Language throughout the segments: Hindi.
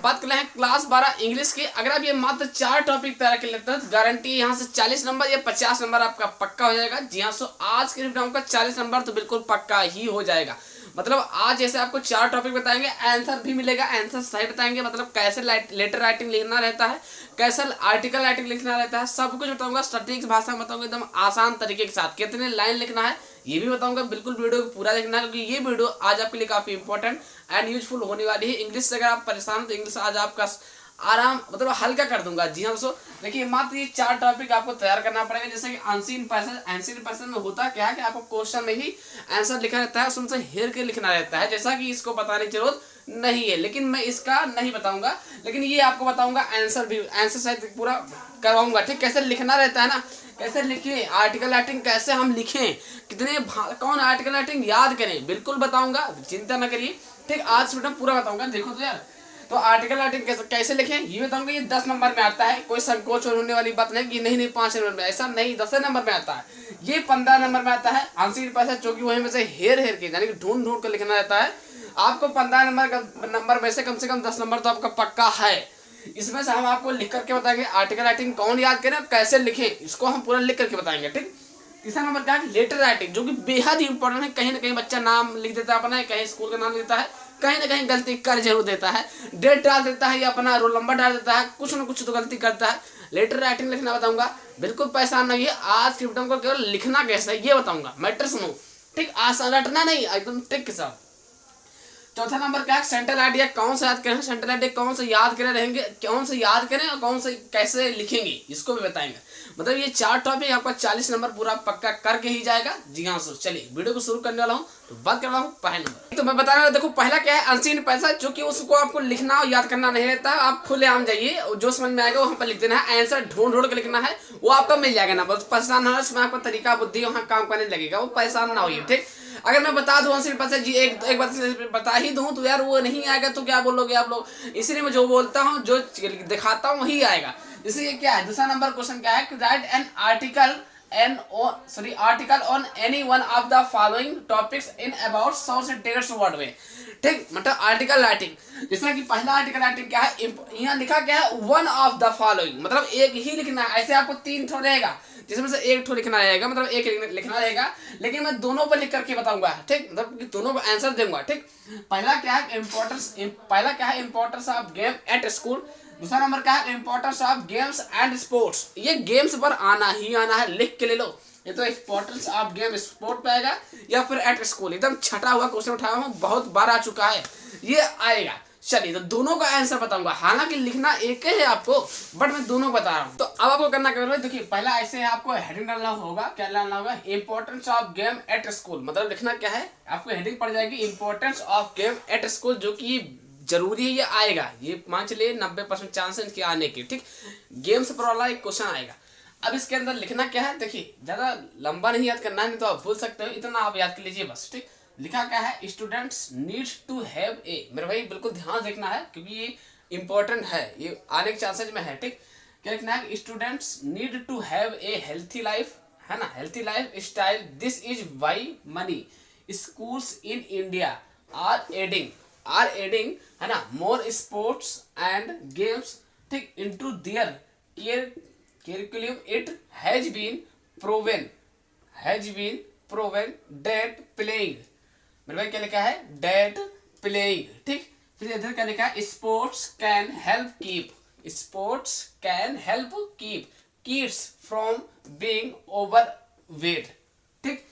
बात कर रहे हैं क्लास 12 इंग्लिश की। अगर आप ये मात्र 4 टॉपिक तैयार कर लेते हैं तो गारंटी यहाँ से 40 नंबर या 50 नंबर आपका पक्का हो जाएगा। जी हाँ, सो आज के वीडियो का 40 नंबर तो बिल्कुल पक्का ही हो जाएगा। मतलब आज जैसे आपको 4 टॉपिक बताएंगे, आंसर भी मिलेगा, आंसर सही बताएंगे, मतलब कैसे लेटर राइटिंग लिखना रहता है, कैसे आर्टिकल राइटिंग लिखना रहता है, सब कुछ बताऊंगा। सटीक भाषा में बताऊंगा, एकदम आसान तरीके के साथ। कितने लाइन लिखना है ये भी बताऊंगा। बिल्कुल वीडियो को पूरा देखना है, क्योंकि ये वीडियो आज आपके लिए काफी इंपॉर्टेंट एंड यूजफुल होने वाली है। इंग्लिश से अगर आप परेशान हो तो इंग्लिश आज आपका आराम मतलब हल्का कर दूंगा। जी हाँ दोस्तों, देखिए मात्र ये 4 टॉपिक आपको तैयार करना पड़ेगा। जैसे कि अनसीन पैसेज, अनसीन पैसेज में होता क्या है कि आपको क्वेश्चन में ही आंसर लिखा रहता है, उसमें से हेर के लिखना रहता है। जैसा कि इसको बताने की जरूरत नहीं है, लेकिन मैं इसका नहीं बताऊंगा, लेकिन ये आपको बताऊंगा। आंसर भी आंसर शायद पूरा करवाऊंगा, ठीक। कैसे लिखना रहता है ना, कैसे लिखें, आर्टिकल राइटिंग कैसे हम लिखें, कितने कौन आर्टिकल राइटिंग याद करें, बिल्कुल बताऊंगा, चिंता न करिए, ठीक। आज वीडियो पूरा बताऊंगा। देखो तो यार, तो आर्टिकल राइटिंग कैसे लिखें ये बताऊंगा। ये 10 नंबर में आता है, कोई संकोच होने वाली बात नहीं कि नहीं 5 नंबर में, ऐसा नहीं, 10 नंबर में आता है। ये 15 नंबर में आता है आंसर पैसेज, जो कि वही में से हेर के यानी कि ढूंढ कर लिखना रहता है। आपको 15 नंबर में से कम 10 नंबर तो आपका पक्का है। इसमें से हम आपको लिख करके बताएंगे आर्टिकल राइटिंग कौन याद करें, कैसे लिखें, इसको हम पूरा लिख करके बताएंगे, ठीक। तीसरा नंबर क्या है, लेटर राइटिंग, जो कि बेहद ही इंपॉर्टेंट है। कहीं ना कहीं बच्चा नाम लिख देता है अपना, कहीं स्कूल का नाम लिख देता है, कहीं ना कहीं गलती कर जरूर देता है, डेट डाल देता है या अपना रोल नंबर डाल देता है, कुछ ना कुछ तो गलती करता है। लेटर राइटिंग लिखना बताऊंगा, बिल्कुल परेशान नहीं है। आज की वीडियो को केवल लिखना कैसे है ये बताऊंगा, मैटर सुनो, ठीक। आसान रटना नहीं, एकदम टिक के साथ। चौथा नंबर क्या है, सेंट्रल आइडिया कौन सा याद करें, सेंट्रल आइडिया कौन से याद करें रहेंगे, कौन से याद करें और कौन से कैसे लिखेंगे, इसको भी बताएंगे। मतलब ये 4 टॉपिक आपका 40 नंबर पूरा पक्का करके ही जाएगा। जी हाँ सर, चलिए वीडियो को शुरू करने वाला हूँ। तो बात कर रहा हूँ पहले नंबर, तो मैं बता रहा हूँ। देखो पहला क्या है, अनसीन पैसेज, जो कि उसको आपको लिखना और याद करना नहीं रहता है। आप खुलेआम जाइए, जो समझ में आएगा वहाँ पर लिख देना है, आंसर ढूंढ के लिखना है, वो आपका मिल जाएगा ना। बस परेशान होना, उसमें आपका तरीका बुद्धि वहाँ काम करने लगेगा, वो परेशान ना होइए, ठीक। अगर मैं बता दूं अनसीन पैसेज जी एक बात बता ही दूं तो यार वो नहीं आएगा तो क्या बोलोगे आप लोग। इसलिए मैं जो बोलता हूँ, जो दिखाता हूँ वही आएगा। इसलिए क्या है, दूसरा नंबर क्वेश्चन क्या है कि right an article on any one of the following topics in about 100 से 150 वर्ड में, ठीक। मतलब आर्टिकल राइटिंग, जैसा कि पहला आर्टिकल राइटिंग क्या है, यहाँ लिखा क्या है, वन ऑफ द फॉलोइंग, मतलब एक ही लिखना है। ऐसे आपको 3 ठो रहेगा, जिसमें से एक ठो लिखना रहेगा, मतलब एक लिखना रहेगा, लेकिन मैं दोनों पर लिख करके बताऊंगा, ठीक। मतलब दोनों को आंसर दूंगा, ठीक। पहला क्या है importance of game at school. दूसरा नंबर क्या है, importance of games and sports. ये गेम्स पर आना ही आना है, लिख के ले लो। ये तो इंपॉर्टेंस ऑफ गेम स्पोर्ट पे आएगा या फिर एट स्कूल, एकदम छटा हुआ क्वेश्चन उठाया हूँ, बहुत बार आ चुका है, ये आएगा। चलिए, तो दोनों का आंसर बताऊंगा, हालांकि लिखना एक ही है आपको, बट मैं दोनों बता रहा हूँ। तो अब आपको करना क्या है, देखिए पहला ऐसे आपको हेडिंग डालना होगा, क्या डालना होगा, importance of game at school. मतलब लिखना क्या है, आपको हेडिंग पड़ जाएगी importance of game at school, जो कि जरूरी है, ये आएगा, ये मान चलिए 90% चांस है इनके आने के, ठीक। गेम्स पर वाला एक क्वेश्चन आएगा। अब इसके अंदर लिखना क्या है, देखिए ज्यादा लंबा नहीं याद करना है, नहीं तो आप भूल सकते हो, इतना आप याद कर लीजिए बस, ठीक। लिखा क्या है, students need to have a, मेरे भाई बिल्कुल ध्यान देखना है, क्योंकि ये इंपॉर्टेंट है, ये आने के चांसेज में है, ठीक। क्या लिखना है, students need to have a healthy life, है ना, healthy life style. This is why many schools in India are adding, है ना, मोर स्पोर्ट्स एंड गेम्स, ठीक, into their curriculum. It has been proven that playing, मेरे भाई क्या लिखा है, that playing, ठीक। फिर इधर क्या लिखा है, sports can help keep kids from being overweight, ठीक,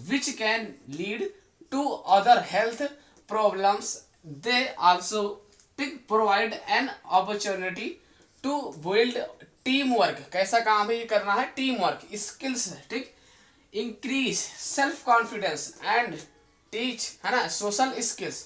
which can lead to other health problems. They also, ठीक, provide an opportunity to build team work, कैसा काम है ये करना है, टीम वर्क स्किल्स, ठीक, increase self confidence and teach, है ना, सोशल स्किल्स,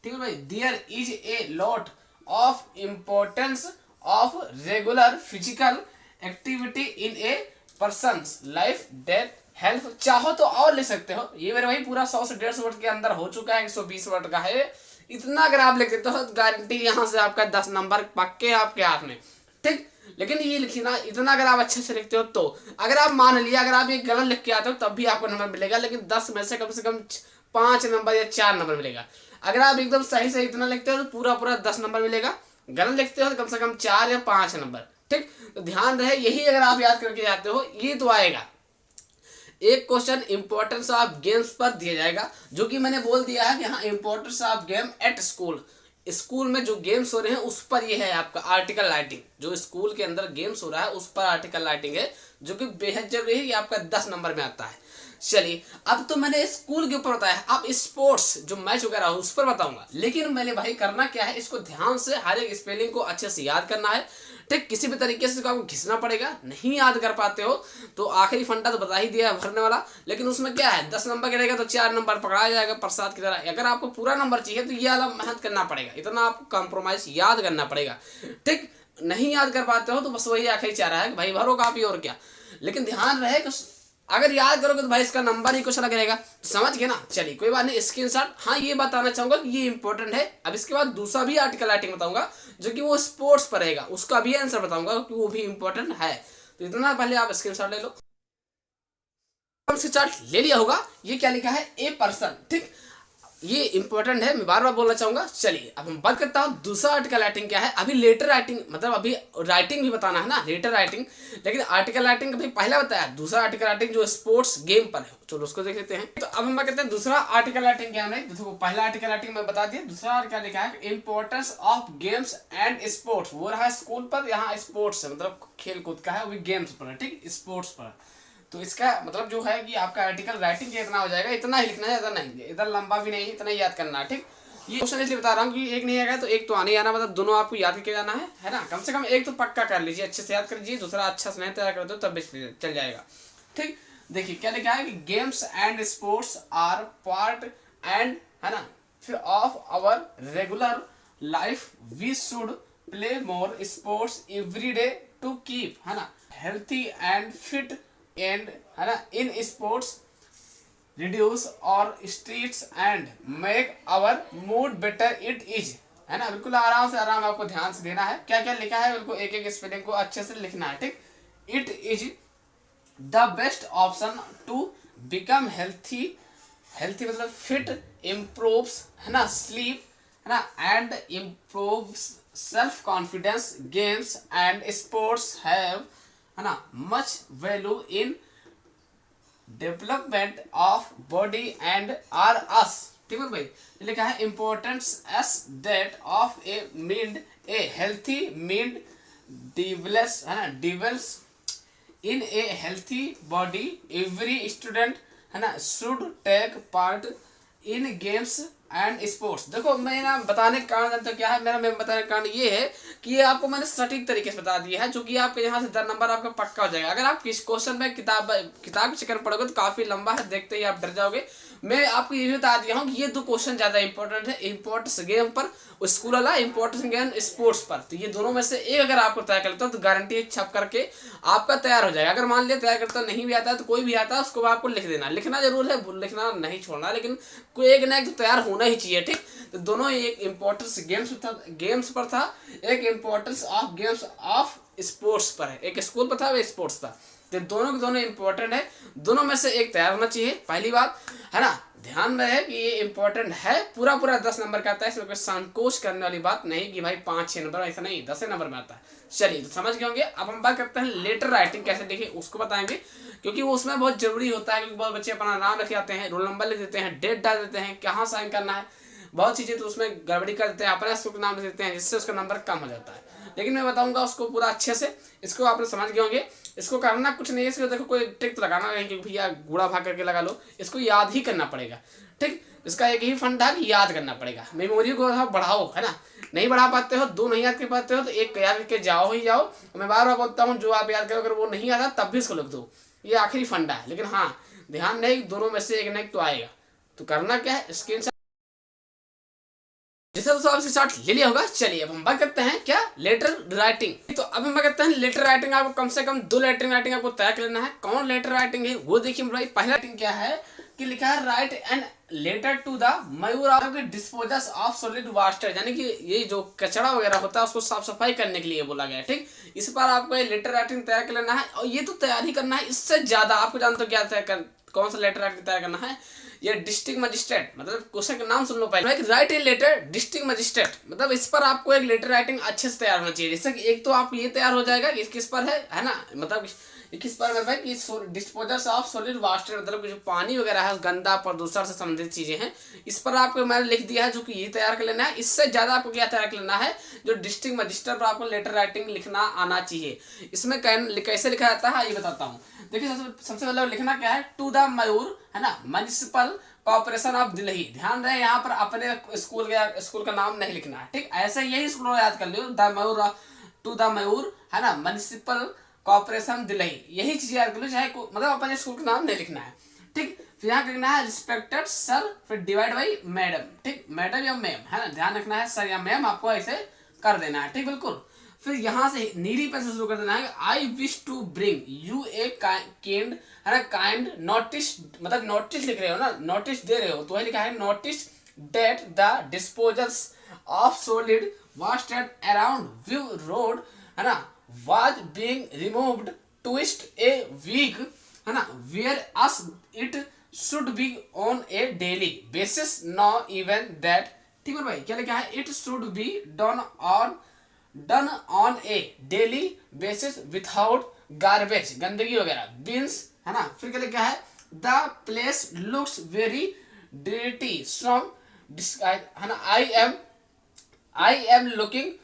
ठीक है भाई। There is a lot of importance of regular physical activity in a person's life that help. चाहो तो और ले सकते हो, ये मेरे भाई पूरा 100 से 150 वर्ड के अंदर हो चुका है, 120 वर्ड का है। इतना अगर आप लिख देते हो तो गारंटी यहाँ से आपका 10 नंबर पक्के आपके हाथ में, ठीक। लेकिन ये लिखना इतना अगर आप अच्छे से लिखते हो तो, अगर आप मान लिया अगर आप ये गलत लिख के आते हो तब भी आपको नंबर मिलेगा, लेकिन 10 में से कम 5 नंबर या 4 नंबर मिलेगा। अगर आप एकदम सही से इतना लिखते हो तो पूरा 10 नंबर मिलेगा, गलत लिखते हो तो कम से कम 4 या 5 नंबर। ठीक, तो ध्यान रहे यही अगर आप याद करके जाते हो ये तो आएगा। एक क्वेश्चन इंपॉर्टेंस ऑफ गेम्स पर दिया जाएगा, जो कि मैंने बोल दिया है कि हाँ importance of game at school, school में जो गेम्स हो रहे हैं उस पर ये है आपका आर्टिकल राइटिंग। जो स्कूल के अंदर गेम्स हो रहा है उस पर आर्टिकल राइटिंग है, जो कि बेहद जरूरी है, ये आपका 10 नंबर में आता है। चलिए अब तो मैंने स्कूल के ऊपर बताया, अब स्पोर्ट्स जो मैच वगैरह हो उस पर बताऊंगा। लेकिन मैंने भाई करना क्या है, इसको ध्यान से हर एक स्पेलिंग को अच्छे से याद करना है। ठीक, किसी भी तरीके से आपको घिसना पड़ेगा, नहीं याद कर पाते हो तो आखिरी फंडा तो बता ही दिया है भरने वाला, लेकिन उसमें क्या है 10 नंबर गिरेगा तो 4 नंबर पकड़ाया जाएगा प्रसाद की तरह। अगर आपको पूरा नंबर चाहिए तो ये वाला मेहनत करना पड़ेगा, इतना आपको कॉम्प्रोमाइज याद करना पड़ेगा। ठीक, नहीं याद कर पाते हो तो बस वही आखिरी चाह रहा है कि भाई भरो कापी और क्या। लेकिन ध्यान रहे कि अगर याद करोगे तो भाई इसका नंबर ही कुछ अलग रहेगा, समझ गए ना। चलिए कोई बात नहीं, स्क्रीनशॉट। हाँ ये बताना चाहूंगा कि ये इंपॉर्टेंट है। अब इसके बाद दूसरा भी आर्टिकल राइटिंग बताऊंगा, जो कि वो स्पोर्ट्स पर रहेगा, उसका भी आंसर बताऊंगा कि वो भी इंपॉर्टेंट है। तो इतना पहले आप स्क्रीनशॉट ले लो। स्क्रीनशॉट ले लिया होगा, ये क्या लिखा है, ए पर्सन। ठीक, ये इंपॉर्टेंट है, मैं बार बार बोलना चाहूंगा। चलिए अब हम बात करता हूँ दूसरा आर्टिकल राइटिंग क्या है। अभी लेटर राइटिंग मतलब अभी राइटिंग भी बताना है ना, लेटर राइटिंग, लेकिन आर्टिकल राइटिंग अभी पहला बताया, दूसरा आर्टिकल राइटिंग जो स्पोर्ट्स गेम पर है, चलो उसको देख लेते हैं। तो अब हम बात करते हैं दूसरा आर्टिकल राइटिंग क्या है। देखो पहला आर्टिकल राइटिंग मैं बता दिया, दूसरा आर्टिकल लिखा है importance of games and sports. वो रहा स्कूल पर, यहाँ स्पोर्ट्स है मतलब खेल कूद का है, वो भी गेम्स पर है। ठीक, स्पोर्ट्स पर। तो इसका मतलब जो है कि आपका आर्टिकल राइटिंग कितना हो जाएगा, इतना ही लिखना है, ज़्यादा नहीं, इधर लंबा भी नहीं, इतना ही याद करना है। ठीक, ये क्वेश्चन इसलिए बता रहा हूँ कि एक नहीं आएगा तो एक तो आने आना, मतलब दोनों आपको याद करके जाना है ना। कम से कम एक तो पक्का कर लीजिए, अच्छे से याद कर लीजिए, दूसरा अच्छा से नहीं तैयार कर दो तब भी चल जाएगा। ठीक, देखिए क्या लिखा है कि games and sports are part and है ना फिर of our regular life, we should play more sports every day to keep है ना हेल्थी एंड फिट एंड है ना इन स्पोर्ट्स रिड्यूस और streets and make our mood better it is है ना। बिल्कुल आराम से आराम आपको ध्यान से देना है, क्या क्या लिखा है बिल्कुल एक एक स्पेलिंग को अच्छे से लिखना है। ठीक, it is the best option to become healthy, healthy मतलब फिट, इम्प्रूव्स है ना स्लीप है ना and improves self confidence. Games and sports have है ना much value in development of body and are us. ठीक है भाई, लिखा है importance as that of a mind a healthy mind dwells है ना dwells in a healthy body. Every student है ना should take part in games and sports. देखो मैं ना बताने का कारण जानते हो क्या है, मेरा मैं बताने का कारण ये है कि ये आपको मैंने सटीक तरीके से बता दिया है, जो कि आपके यहाँ से 10 नंबर आपका पक्का हो जाएगा। अगर आप किस क्वेश्चन में किताब के चक्कर पढ़ोगे तो काफी लंबा है, देखते ही आप डर जाओगे। मैं आपको ये भी बता दिया हूँ कि ये 2 क्वेश्चन ज्यादा इंपॉर्टेंट है, इंपॉर्टेंस गेम पर, स्कूल वाला इंपॉर्टेंस गेम स्पोर्ट्स पर। तो ये दोनों में से एक अगर आपको तैयार करता हो तो गारंटी छप करके आपका तैयार हो जाएगा। अगर मान लिया तैयार करता नहीं भी आता है तो कोई भी आता है उसको आपको लिख देना, लिखना जरूर है, लिखना नहीं छोड़ना, लेकिन कोई एक ना एक तो तैयार होना ही चाहिए। ठीक, तो दोनों एक इम्पोर्टेंस गेम्स पर था, एक importance of games of sports पर है, एक स्कूल पर था वो स्पोर्ट्स था। तो दोनों के दोनों इंपॉर्टेंट है, दोनों में से एक तैयार होना चाहिए। पहली बात है ना, ध्यान रहे कि ये इंपॉर्टेंट है, पूरा पूरा 10 नंबर का आता है, इसमें कोई संकोच करने वाली बात नहीं कि भाई 5-6 नंबर, ऐसा नहीं, 10 नंबर में आता है। चलिए तो समझ गए होंगे। अब हम बात करते हैं लेटर राइटिंग कैसे लिखे उसको बताएंगे, क्योंकि वो उसमें बहुत जरूरी होता है, क्योंकि बहुत बच्चे अपना नाम लिख जाते हैं, रोल नंबर लिख देते हैं, डेट डाल देते हैं, कहाँ साइन करना है, बहुत चीज़ें तो उसमें गड़बड़ी कर देते हैं, अपने स्कूल का नाम लिख देते हैं, जिससे उसका नंबर कम हो जाता है। लेकिन मैं बताऊंगा उसको पूरा अच्छे से, इसको आपने समझ गए होंगे। इसको करना कुछ नहीं है, इसको देखो कोई ट्रिक तो लगाना नहीं कि भैया गुड़ा भाग करके लगा लो, इसको याद ही करना पड़ेगा। ठीक, इसका एक ही फंडा है कि याद करना पड़ेगा, मेमोरी को बढ़ाओ है ना। नहीं बढ़ा पाते हो, 2 नहीं याद कर पाते हो तो एक याद करके जाओ ही जाओ। मैं बार बार बोलता हूँ जो आप याद करो, अगर वो नहीं आता तब भी इसको लिख दो, ये आखिरी फंडा है। लेकिन हाँ ध्यान नहीं, दोनों में से एक ना एक तो आएगा। तो करना क्या है, स्क्रीन जैसे दोस्तों आपसे स्टार्ट ले लिया होगा। चलिए अब हम बात करते हैं क्या, लेटर राइटिंग। तो अब हम बात करते हैं लेटर राइटिंग। आपको कम से कम 2 लेटर राइटिंग आपको तय कर लेना है। कौन लेटर राइटिंग है वो देखिए भाई। पहला राइटिंग क्या है कि लिखा है write an letter to the mayor of disposal of solid waste, यानी कि ये जो कचरा वगैरह होता है उसको साफ सफाई करने के लिए बोला गया है। ठीक, इस पर आपको ये लेटर राइटिंग तैयार कर लेना है, और ये तो तैयार ही करना है, इससे ज्यादा आपको जानते हो क्या कौन सा लेटर राइटिंग तैयार करना है, ये डिस्ट्रिक्ट मजिस्ट्रेट, मतलब क्वेश्चन का नाम सुन लो पहले, write a letter district magistrate, मतलब इस पर आपको एक लेटर राइटिंग अच्छे से तैयार होना चाहिए। जैसे कि एक तो आप ये तैयार हो जाएगा कि किस पर है ना, मतलब किस पर है भाई कि डिस्पोजल ऑफ सॉलिड वाटर, मतलब जो पानी वगैरह है गंदा प्रदूषण से संबंधित चीजें हैं, इस पर आपको मैंने लिख दिया है जो कि ये तैयार कर लेना है। इससे ज्यादा आपको क्या तैयार कर लेना है, जो डिस्ट्रिक्ट मजिस्ट्रेट पर आपको लेटर राइटिंग लिखना आना चाहिए। इसमें कैसे लिखा जाता है ये बताता हूँ। देखिए सबसे पहले लिखना क्या है, टू द मयूर, है ना, म्युनिसिपल कॉर्पोरेशन ऑफ दिल्ली। ध्यान रहे यहाँ पर अपने स्कूल का नाम नहीं लिखना है, ठीक। ऐसे यही स्कूल याद कर लियो, द मयूर, टू द मयूर, है ना, म्युनिसिपल कॉर्पोरेशन दिल्ली, यही चीज याद कर लो, चाहे मतलब अपने स्कूल का नाम नहीं लिखना है, ठीक। फिर यहाँ लिखना है रिस्पेक्टेड सर, फिर डिवाइड बाई मैडम, ठीक, मैडम या मैम, है ना, ध्यान रखना है, सर या मैम आपको ऐसे कर देना है, ठीक, बिल्कुल। फिर यहाँ से नीडी पे से शुरू कर देना है, I wish to bring you a kind, है ना, काइंड नोटिस, मतलब नोटिस लिख रहे हो ना, नोटिस दे रहे हो, तो वही लिखा है notice that the disposals of solid vast around view road, है ना, was being removed twist a week, है ना, whereas it should be on a daily basis, now even that, ठीक है भाई, क्या लिखा है, it should be done on a daily basis without garbage, गंदगी वगैरह, bins, है ना। फिर क्या लिखा है, the place looks very dirty from है ना, I am looking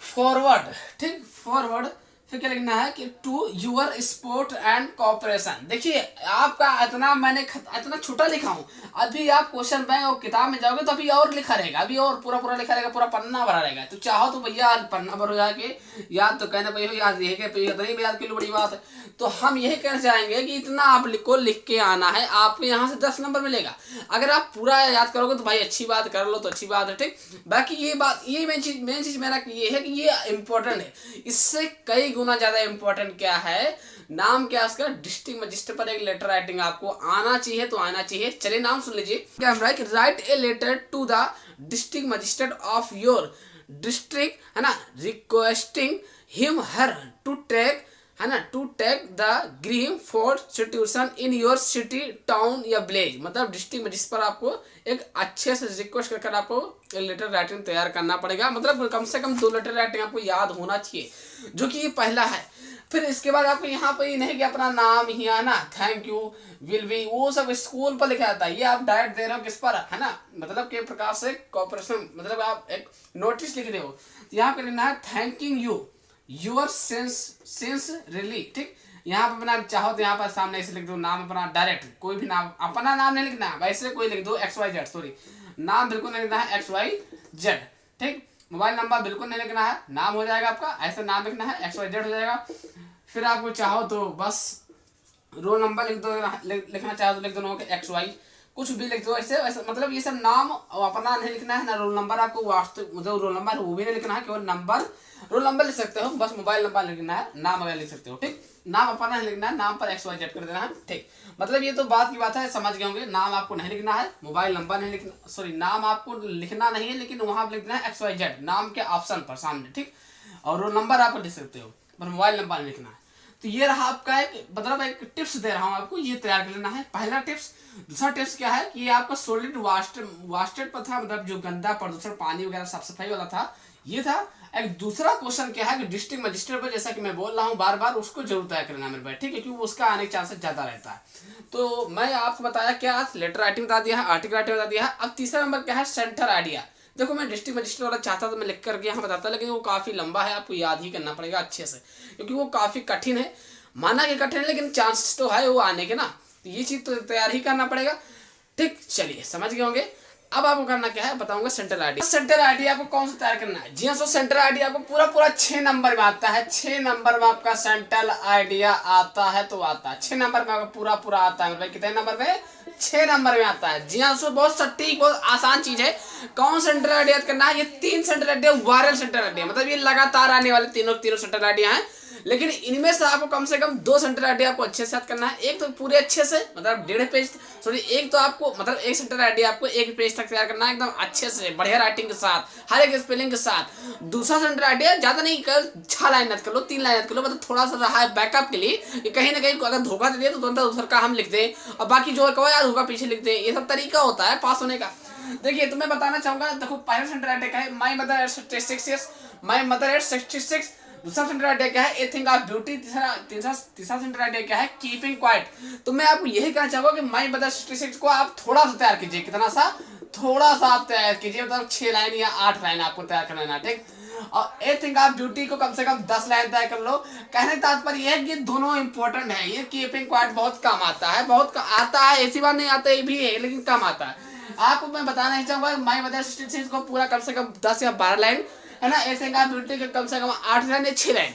फॉरवर्ड, ठीक, फॉरवर्ड। फिर क्या लिखना है कि to your support and cooperation. देखिए आपका इतना छोटा लिखा हूँ, अभी आप क्वेश्चन बैंक और किताब में जाओगे तो अभी और लिखा रहेगा, अभी और पूरा लिखा रहेगा, पूरा पन्ना भरा रहेगा। तो चाहो तो भैया पन्ना भर हो जाके याद तो कहना भैया याद यही नहीं याद के लिए बड़ी बात है। तो हम यही कहना चाहेंगे कि इतना आप लिख के आना है, आपको यहाँ से 10 नंबर मिलेगा। अगर आप पूरा याद करोगे तो भाई अच्छी बात, कर लो तो अच्छी बात है, ठीक। बाकी ये मेन चीज मेरा ये है कि ये इंपॉर्टेंट है, इससे कई गुना ज्यादा इंपॉर्टेंट क्या है, नाम क्या उसका, डिस्ट्रिक्ट मजिस्ट्रेट पर एक लेटर राइटिंग आपको आना चाहिए, तो आना चाहिए। चलिए नाम सुन लीजिए, write a letter to the district magistrate of your district, है ना, requesting him her to take, है ना, to take the grim for situation in your city town या विलेज, मतलब डिस्ट्रिक्ट मजिस्ट्रेट पर आपको एक अच्छे से रिक्वेस्ट कर आपको एक लेटर राइटिंग तैयार करना पड़ेगा, मतलब कम से कम 2 लेटर राइटिंग आपको याद होना चाहिए, जो कि ये पहला है। फिर इसके बाद आपको यहाँ पर नहीं कि अपना नाम ही है ना, थैंक यू, विल बी, वो सब स्कूल पर लिखा जाता है, ये आप डायरेक्ट दे रहे हो किस पर, है ना, मतलब के प्रकार से कॉर्पोरेशन, मतलब आप एक नोटिस लिख रहे हो, यहाँ पे लिखना है थैंकिंग यू योर सेंस रिली, ठीक। यहाँ पर अपना चाहो तो यहाँ पर सामने ऐसे लिख दो नाम अपना, डायरेक्ट कोई भी नाम, अपना नाम नहीं लिखना है, वैसे कोई लिख दो XYZ, सॉरी नाम बिल्कुल नहीं लिखना है, XYZ, ठीक। मोबाइल नंबर बिल्कुल नहीं लिखना है, नाम हो जाएगा आपका, ऐसा नाम लिखना है, XYZ हो जाएगा। फिर आपको चाहो तो बस रोल नंबर लिख दो, लिखना चाहो तो लिख दो XY, कुछ भी लिख दो ऐसे वैसे, मतलब ये सब नाम अपना नहीं लिखना है ना, रोल नंबर आपको वास्तव मतलब रोल नंबर वो भी नहीं लिखना है, केवल नंबर, रोल नंबर लिख सकते हो, बस मोबाइल नंबर लिखना है, नाम वगैरह लिख सकते हो, ठीक। नाम अपना नहीं लिखना है, नाम पर XYZ कर देना है, ठीक। मतलब ये तो बात की बात है, समझ गए होंगे, नाम आपको नहीं लिखना है, मोबाइल नंबर नहीं लिखना, सॉरी नाम आपको लिखना नहीं है, लेकिन वहां पर लिखना है XYZ नाम के ऑप्शन पर सामने, ठीक। और रोल नंबर आप लिख सकते हो, पर मोबाइल नंबर लिखना है। तो ये रहा आपका एक, मतलब एक टिप्स दे रहा हूँ आपको, ये तैयार कर लेना है, पहला टिप्स। दूसरा टिप्स क्या है कि ये आपका सॉलिड वास्टेड पर था, मतलब जो गंदा प्रदूषण पानी वगैरह साफ सफाई वाला था, ये था। एक दूसरा क्वेश्चन क्या है कि डिस्ट्रिक्ट मजिस्ट्रेट पर, जैसा कि मैं बोल रहा हूँ बार बार, उसको जरूर तैयार करना मेरे भाई, ठीक है, क्योंकि उसका आने के चांसेस ज्यादा रहता है। तो मैं आपको बताया क्या, लेटर राइटिंग बता दिया है, आर्टिकल राइटिंग बता दिया है। अब तीसरा नंबर क्या है, सेंटर आइडिया। देखो मैं डिस्ट्रिक्ट मजिस्ट्रेट वाला चाहता तो मैं लिख करके यहाँ बताता, लेकिन वो काफी लंबा है, आपको याद ही करना पड़ेगा अच्छे से, क्योंकि वो काफी कठिन है, माना कि कठिन है, लेकिन चांसेस तो है वो आने के ना, तो ये चीज तो तैयार ही करना पड़ेगा, ठीक। चलिए समझ गए होंगे। अब आपको करना क्या है बताऊंगा, सेंट्रल आइडिया। सेंट्रल आइडिया आपको कौन सा तैयार करना है, जी हाँ, सो सेंट्रल आइडिया आपको पूरा 6 नंबर में आता है, 6 नंबर में आपका सेंट्रल आइडिया आता है, तो आता है 6 नंबर में आपका पूरा आता है, मतलब कितने नंबर में, 6 नंबर में आता है। जी हाँ, सो बहुत सटीक, बहुत आसान चीज है। कौन सेंट्रल आइडिया करना है, ये 3 central idea viral central idea, मतलब ये लगातार आने वाले तीनों सेंट्रल आइडिया है। लेकिन इनमें से आपको कम से कम 2 सेंटेंस आइडिया आपको अच्छे से याद करना है। एक तो पूरे अच्छे से मतलब 1.5 पेज, सॉरी एक तो आपको मतलब 1 सेंटेंस आइडिया आपको 1 पेज तक तैयार करना है एकदम अच्छे से बढ़िया राइटिंग के साथ, हर एक स्पेलिंग के साथ। दूसरा सेंटेंस आइडिया ज्यादा नहीं कर, 6 लाइन याद कर लो, 3 लाइन याद कर लो, मतलब थोड़ा सा रहा है बैकअप के लिए कि कहीं ना कहीं अगर धोखा दे दिया तो तुरंत दूसरा का हम लिख दें और बाकी जो है याद होगा पीछे लिख दें। ये सब तरीका होता है पास होने का। देखिए तो मैं बताना चाहूंगा, देखो पहला सेंटेंस आइडिया क्या है, my mother eight 66 years, my mother eight 66। दूसरा सेंटेंस आइडिया क्या है, ए थिंग ऑफ ब्यूटी। तीसरा सेंटेंस आइडिया क्या है, कीपिंग क्वाइट। तो मैं आपको यही कहना चाहूंगा कि माय मदर 66 को आप थोड़ा सा तैयार कीजिए, कितना सा, थोड़ा सा आप तैयार कीजिए, मतलब 6 लाइन या 8 लाइन आपको तैयार करना है, ठीक। और ए थिंग ऑफ ब्यूटी को कम से कम 10 लाइन तैयार कर लो। कहने का तात्पर्य यह है कि दोनों इंपॉर्टेंट है। ये कीपिंग क्वाइट बहुत कम आता है, बहुत आता है, ऐसी बात नहीं आता ये भी है, लेकिन कम आता है। आपको मैं बताना ही चाहूंगा माय मदर 66 को पूरा कम से कम 10 या 12 लाइन है ना, ए थिंग ऑफ ब्यूटी के कम से कम 8 लाइन या 6 लाइन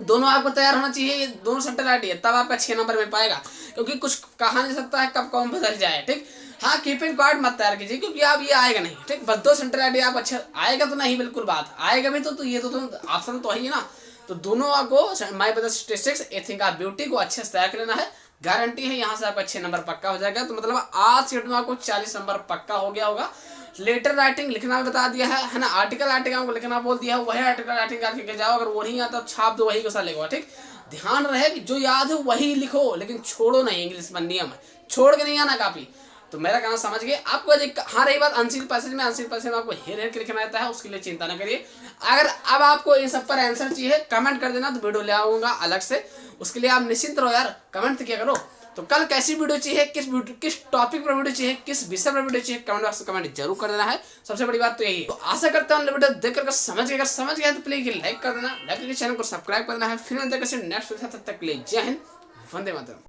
दोनों आपको तैयार होना चाहिए। ये दोनों सेंटेंस आइडिया तब आपका 6 नंबर मिल पाएगा, क्योंकि कुछ कहा नहीं सकता है कब कौन बदल जाए, ठीक। हाँ कीपिंग क्वाइट मत तैयार कीजिए क्योंकि आप ये आएगा नहीं, ठीक। बस 2 सेंटेंस आइडिया आप अच्छा आएगा तो नहीं, बिल्कुल बात आएगा भी तो ये तो ऑप्शन तो है ना। तो दोनों आपको my mother 66 a thing of beauty को अच्छे से तैयार कर लेना है, गारंटी है यहाँ से आपका 6 नंबर पक्का हो जाएगा। तो मतलब आज के में आपको 40 नंबर पक्का हो गया होगा। लेटर राइटिंग लिखना भी बता दिया है ना, आर्टिकल राइटिंग आपको लिखना बोल दिया है, वही आर्टिकल राइटिंग करके जाओ, अगर वो नहीं आता तो छाप दो, वही को साथ लिखो, ठीक। ध्यान रहे कि जो याद है वही लिखो, लेकिन छोड़ो नहीं, इंग्लिश में नियम है, छोड़ के नहीं आना कापी। तो मेरा कहना समझ गए आपको। हाँ रही बात अनसील पैसेज में, अनसील पैसेज में आपको हेर हेर के लिखना रहता है, उसके लिए चिंता न करिए। अगर अब आपको इन सब पर आंसर चाहिए कमेंट कर देना, तो वीडियो ले आऊंगा अलग से, उसके लिए आप निश्चिंत रहो यार, कमेंट क्या करो। तो कल कैसी वीडियो चाहिए, किस टॉपिक पर वीडियो चाहिए, किस विषय पर वीडियो चाहिए, कमेंट बॉक्स में कमेंट जरूर कर देना है। सबसे बड़ी बात तो यही है। तो आशा करता हूँ वीडियो देख कर समझ गए, अगर समझ गया तो प्लीज लाइक कर देना, लाइक करके चैनल को सब्सक्राइब कर देना है। फिर नेक्स्ट वीडियो तक के लिए जय हिंद, वंदे मातरम।